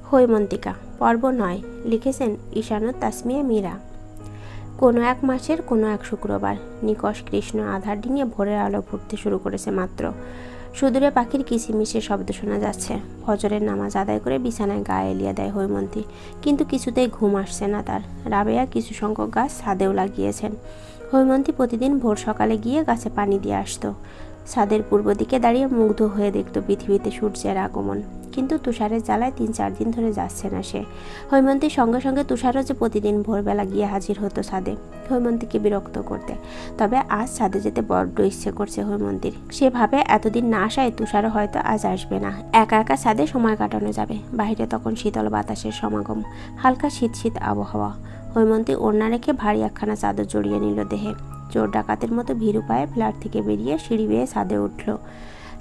হৈমন্তিকা পর্ব 9 লিখেছেন ঈশানুর তাসমিয়া মীরা। কোনো এক মাসের কোনো এক শুক্রবার নিকষ কৃষ্ণ আধার ডিঙিয়ে ভোরের আলো ফুটতে শুরু করেছে মাত্র। সুদূরে পাখির কিচিমিচির শব্দ শোনা যাচ্ছে। ফজরের নামাজ আদায় করে বিছানায় গা এলিয়ে দেয় হৈমন্তী, কিন্তু কিছুতেই ঘুম আসছে না তার। রাবেয়া কিছু সংখ্যক গাছ ছাদেও লাগিয়েছেন। হৈমন্তী প্রতিদিন ভোর সকালে গিয়ে গাছে পানি দিয়ে আসতো। ছাদের পূর্ব দিকে দাঁড়িয়ে মুগ্ধ হয়ে দেখত পৃথিবীতে সূর্যের আগমন, কিন্তু তুষারের জ্বালায় 3-4 দিন ধরে যাচ্ছে না সে। হৈমন্তীর সঙ্গে সঙ্গে তুষারও যে প্রতিদিন ভোরবেলা গিয়ে হাজির হতো ছাদে হৈমন্তীকে বিরক্ত করতে। তবে আজ ছাদে যেতে বড্ড ইচ্ছে করছে হৈমন্তীর। সেভাবে এতদিন না আসায় তুষারও হয়তো আজ আসবে না। একা একা ছাদে সময় কাটানো যাবে। বাইরে তখন শীতল বাতাসের সমাগম, হালকা শীত শীত আবহাওয়া। হৈমন্তী ওড়না রেখে ভারী একখানা চাদর জড়িয়ে নিল দেহে। চোর ডাকাতের মতো ভীরু পায়ে ফ্ল্যাট থেকে বেরিয়ে সিঁড়ি বেয়ে ছাদে উঠল।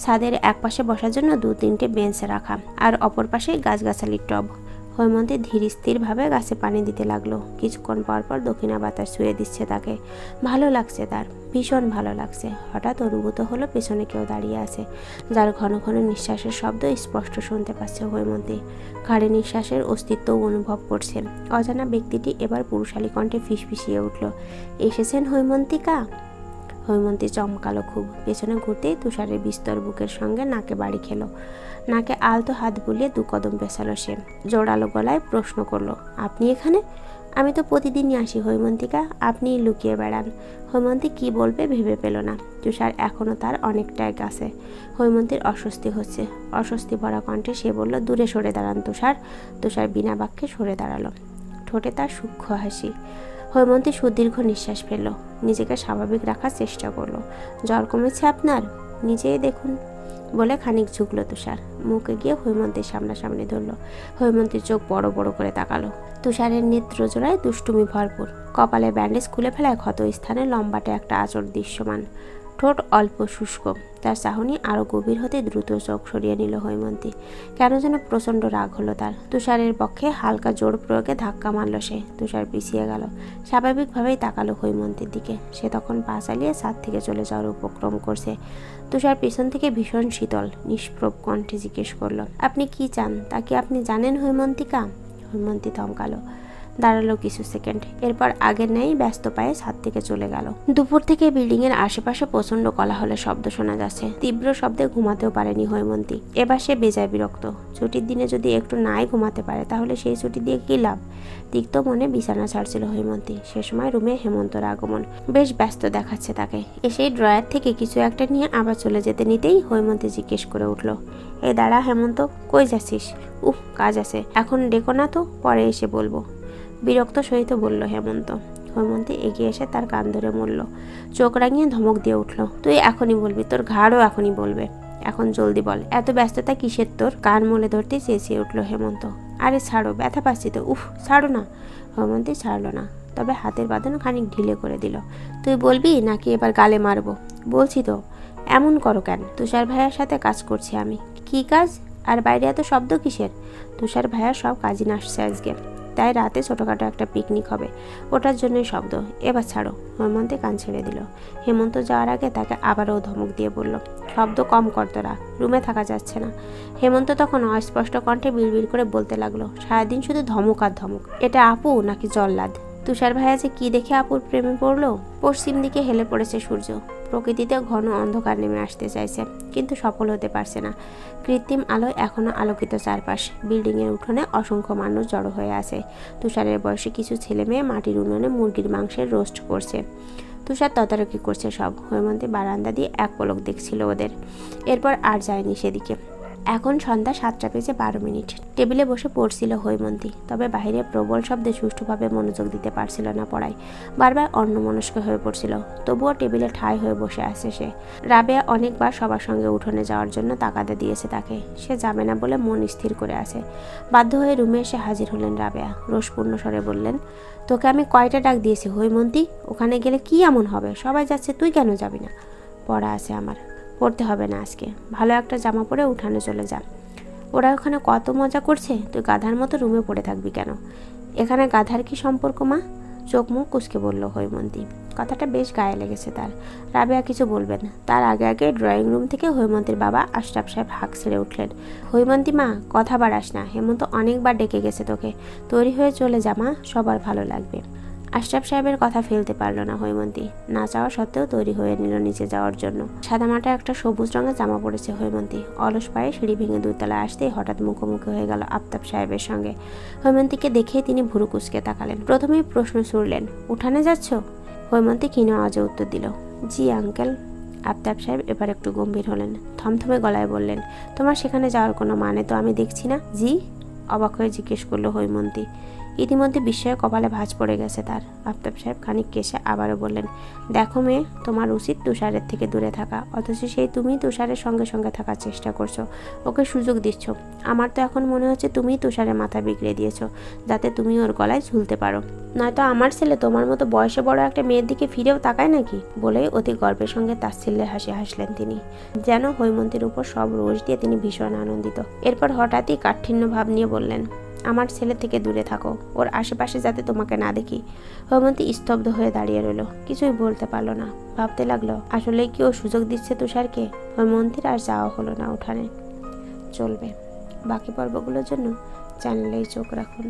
ছাদের এক পাশে বসার জন্য 2-3টে বেঞ্চ রাখা, আর অপর পাশে গাছগাছালির টব। হৈমন্তী ধীর স্থিরভাবে গাছে পানি দিতে লাগলো। কিছুক্ষণ পর পর দক্ষিণা বাতাস ছুঁয়ে দিচ্ছে তাকে। ভালো লাগছে তার, ভীষণ ভালো লাগছে। হঠাৎ অনুভূত হলো পেছনে কেউ দাঁড়িয়ে আছে, যার ঘন ঘন নিঃশ্বাসের শব্দ স্পষ্ট শুনতে পাচ্ছে হৈমন্তী। ঘাড়ে নিঃশ্বাসের অস্তিত্বও অনুভব করছে। অজানা ব্যক্তিটি এবার পুরুষালী কণ্ঠে ফিসফিসিয়ে উঠল, এসেছেন হৈমন্তিকা। হৈমন্তী চমকালো খুব। পেছনে ঘুরতেই তুষারের বিস্তর বুকের সঙ্গে নাকে বাড়ি খেলো। নাকে আলতো হাত বুলিয়ে 2 কদম পেছালো সে। জোরালো গলায় প্রশ্ন করলো, আপনি এখানে? আমি তো প্রতিদিনই আসি হৈমন্তিকা, আপনি লুকিয়ে বেড়ান। হৈমন্তী কি বলবে ভেবে পেল না। তুষার এখনও তার অনেকটাই কাছে। হৈমন্তীর অস্বস্তি হচ্ছে। অস্বস্তি ভরা কণ্ঠে সে বলল, দূরে সরে দাঁড়ান তুষার। তুষার বিনা বাক্যে সরে দাঁড়ালো। ঠোঁটে তার সূক্ষ্ম হাসি। হৈমন্তী সুদীর্ঘ নিঃশ্বাস ফেলল, নিজেকে স্বাভাবিক রাখার চেষ্টা করলো। জ্বর কমেছে আপনার? নিজেই দেখুন বলে খানিক ঝুঁকলো তুষার। মুখে গিয়ে হৈমন্তীর সামনাসামনি ধরল। হৈমন্তীর চোখ বড় বড় করে তাকালো। তুষারের নেত্রজোড়ায় দুষ্টুমি ভরপুর। কপালে ব্যান্ডেজ খুলে ফেলায় ক্ষত স্থানে লম্বাটে একটা আঁচড় দৃশ্যমান। ঠোঁট অল্প শুষ্ক। তার চাহনি আরও গভীর হতে দ্রুত চোখ সরিয়ে নিল হৈমন্তী। কেন যেন প্রচণ্ড রাগ হলো তার। তুষারের পক্ষে হালকা জোর প্রয়োগে ধাক্কা মারল সে। তুষার পিছিয়ে গেল। স্বাভাবিকভাবেই তাকালো হৈমন্তীর দিকে। সে তখন পা চালিয়ে ছাদ থেকে চলে যাওয়ার উপক্রম করছে। তুষার পেছন থেকে ভীষণ শীতল নিষ্প্রভ কণ্ঠে জিজ্ঞেস করল, আপনি কি চান তা কি আপনি জানেন হৈমন্তিকা? হৈমন্তী থমকালো, দাঁড়ালো কিছু সেকেন্ড, এরপর আগের ন্যায় ব্যস্ত পায়ে ছাদ থেকে চলে গেল। দুপুর থেকে বিল্ডিং এর আশেপাশে প্রচন্ড কোলাহলের শব্দ শোনা যাচ্ছে। তীব্র শব্দে ঘুমাতেও পারেনি হৈমন্তী। এবার সে বেজায় বিরক্ত। ছুটির দিনে যদি একটু নাই ঘুমাতে পারে তাহলে সেই ছুটি দিয়ে কি লাভ? তিক্ত মনে বিছানা ছাড়ছিল হৈমন্তী। সে সময় রুমে হেমন্তর আগমন। বেশ ব্যস্ত দেখাচ্ছে তাকে। এসেই ড্রয়ার থেকে কিছু একটা নিয়ে আবার চলে যেতে নিতেই হৈমন্তী জিজ্ঞেস করে উঠল, এই দাঁড়া হেমন্ত, কই যাচ্ছিস? কাজ আছে, এখন ডেকো না তো, পরে এসে বলবো। বিরক্ত সহিত বলল হেমন্ত। হৈমন্তী এগিয়ে এসে তার কান ধরে মরল। চোখ রাঙিয়ে ধমক দিয়ে উঠল, তুই এখনই বলবি, তোর ঘাড়ও এখনই বলবে। এখন জলদি বল, এত ব্যস্ততা কিসের তোর? কান মলে ধরতে চেঁচিয়ে উঠল হেমন্ত। আরে ছাড়ো, ব্যথা পাচ্ছি তো, ছাড়ো না। হৈমন্তী ছাড়লো না, তবে হাতের বাঁধন খানিক ঢিলে করে দিল। তুই বলবি নাকি এবার গালে মারবো? বলছি তো, এমন করো কেন? তুষার ভাইয়ার সাথে কাজ করছি আমি। কি কাজ? আর বাইরে এত শব্দ কিসের? তুষার ভাইয়ার সব কাজই আসছে আজকে, তাই রাতে ছোটোখাটো একটা পিকনিক হবে, ওটার জন্যই শব্দ। এবার ছাড়ো। হৈমন্তী কান ছেড়ে দিল। হেমন্ত যাওয়ার আগে তাকে আবারও ধমক দিয়ে বলল, শব্দ কম কর তোরা, রুমে থাকা যাচ্ছে না। হেমন্ত তখন অস্পষ্ট কণ্ঠে বিড়বিড় করে বলতে লাগলো, সারাদিন শুধু ধমক আর ধমক। এটা আপু নাকি জল্লাদ? তুষার ভাইয়া যে কি দেখে আপুর প্রেমে পড়লো? পশ্চিম দিকে হেলে পড়েছে সূর্য। প্রকৃতিতে ঘন অন্ধকার নেমে আসতে চাইছে, কিন্তু সফল হতে পারছে না। কৃত্রিম আলোয় এখনো আলোকিত চারপাশ। বিল্ডিংয়ের উঠোনে অসংখ্য মানুষ জড়ো হয়ে আছে। তুষারের বয়সে কিছু ছেলে মেয়ে মাটির উনুনে মুরগির মাংসের রোস্ট করছে। তুষার তদারকি করছে সব। হৈমন্তী বারান্দা দিয়ে এক পলক দেখছিল ওদের, এরপর আর যায়নি সেদিকে। এখন সন্ধ্যা 7:12। টেবিলে বসে পড়ছিল হৈমন্তী, তবে বাইরে প্রবল শব্দে সুষ্ঠুভাবে মনোযোগ দিতে পারছিল না পড়ায়। বারবার অন্যমনস্ক হয়ে পড়ছিল। তবুও টেবিলে ঠাঁই হয়ে বসে আছে সে। রাবেয়া অনেকবার সবার সঙ্গে উঠোনে যাওয়ার জন্য তাগাদা দিয়েছে তাকে। সে যাবে না বলে মন স্থির করে আছে। বাধ্য হয়ে রুমে এসে হাজির হলেন রাবেয়া। রোষপূর্ণ স্বরে বললেন, তোকে আমি কয়টা ডাক দিয়েছি হৈমন্তী? ওখানে গেলে কি এমন হবে? সবাই যাচ্ছে, তুই কেন যাবি না? পড়া আছে আমার। পড়তে হবে না আজকে। ভালো একটা জামা পরে উঠানে চলে যা। ওরা ওখানে কত মজা করছে, তুই গাধার মতো রুমে পড়ে থাকবি কেন? এখানে গাধার কি সম্পর্ক মা? চোখ মুখ কুঁচকে বলল হৈমন্তী। কথাটা বেশ গায়ে লেগেছে তার। রাবেয়া কিছু বলবেন তার আগে আগে ড্রয়িং রুম থেকে হৈমন্তীর বাবা আশরাফ সাহেব হাঁক ছেড়ে উঠলেন। হৈমন্তী মা, কথা বাড়াস না, হেমন্ত অনেকবার ডেকে গেছে তোকে, তৈরি হয়ে চলে যা মা, সবার ভালো লাগবে। আশরাফ সাহেবের কথা ফেলতে পারল না হৈমন্তী। না চাওয়া সত্ত্বেও তৈরি হয়ে নিল নিচে যাওয়ার জন্য। সাদামাটা একটা সবুজ রঙের জামা পড়েছে হৈমন্তী। অলস পায়ে সিঁড়ি ভেঙে দুতলায় আসতেই হঠাৎ মুখোমুখি হয়ে গেল আফতাব সাহেবের সঙ্গে। হৈমন্তীকে দেখেই তিনি ভুরু কুঁচকে তাকালেন। প্রথমেই প্রশ্ন ছুড়লেন, উঠানে যাচ্ছ? হৈমন্তী ক্ষীণ আওয়াজে উত্তর দিল, জি আঙ্কেল। আফতাব সাহেব এবার একটু গম্ভীর হলেন। থমথমে গলায় বললেন, তোমার সেখানে যাওয়ার কোনো মানে তো আমি দেখছি না। জি? অবাক হয়ে জিজ্ঞেস করলো হৈমন্তী। ইতিমধ্যে বিস্ময়ে কপালে ভাঁজ পড়ে গেছে তার। আফতাব সাহেব খানিক কেশে আবারও বললেন, দেখো মেয়ে, তোমার উচিত তুষারের থেকে দূরে থাকা, অথচ সেই তুমি তুষারের সঙ্গে সঙ্গে থাকার চেষ্টা করছো, ওকে সুযোগ দিচ্ছ। আমার তো এখন মনে হচ্ছে তুমিই তুষারের মাথা বিগড়ে দিয়েছো, যাতে তুমি ওর গলায় ঝুলতে পারো। নয়তো আমার ছেলে তোমার মতো বয়সে বড় একটা মেয়ের দিকে ফিরেও তাকায় নাকি? বলেই অতি গর্বের সঙ্গে তাচ্ছিল্যের হাসি হাসলেন তিনি, যেন হৈমন্তীর উপর সব রোষ দিয়ে তিনি ভীষণ আনন্দিত। এরপর হঠাৎই কাঠিন্য ভাব নিয়ে বললেন, আমার ছেলে থেকে দূরে থাকো, ওর আশেপাশে যাতে তোমাকে না দেখি। হৈমন্তী স্তব্ধ হয়ে দাঁড়িয়ে রইল, কিছুই বলতে পারলো না। ভাবতে লাগলো, আসলেই কি ও সুযোগ দিচ্ছে তুষারকে? হৈমন্তীর আর যাওয়া হলো না উঠানে। চলবে বাকি পর্বগুলোর জন্য চ্যানেলেই চোখ রাখুন।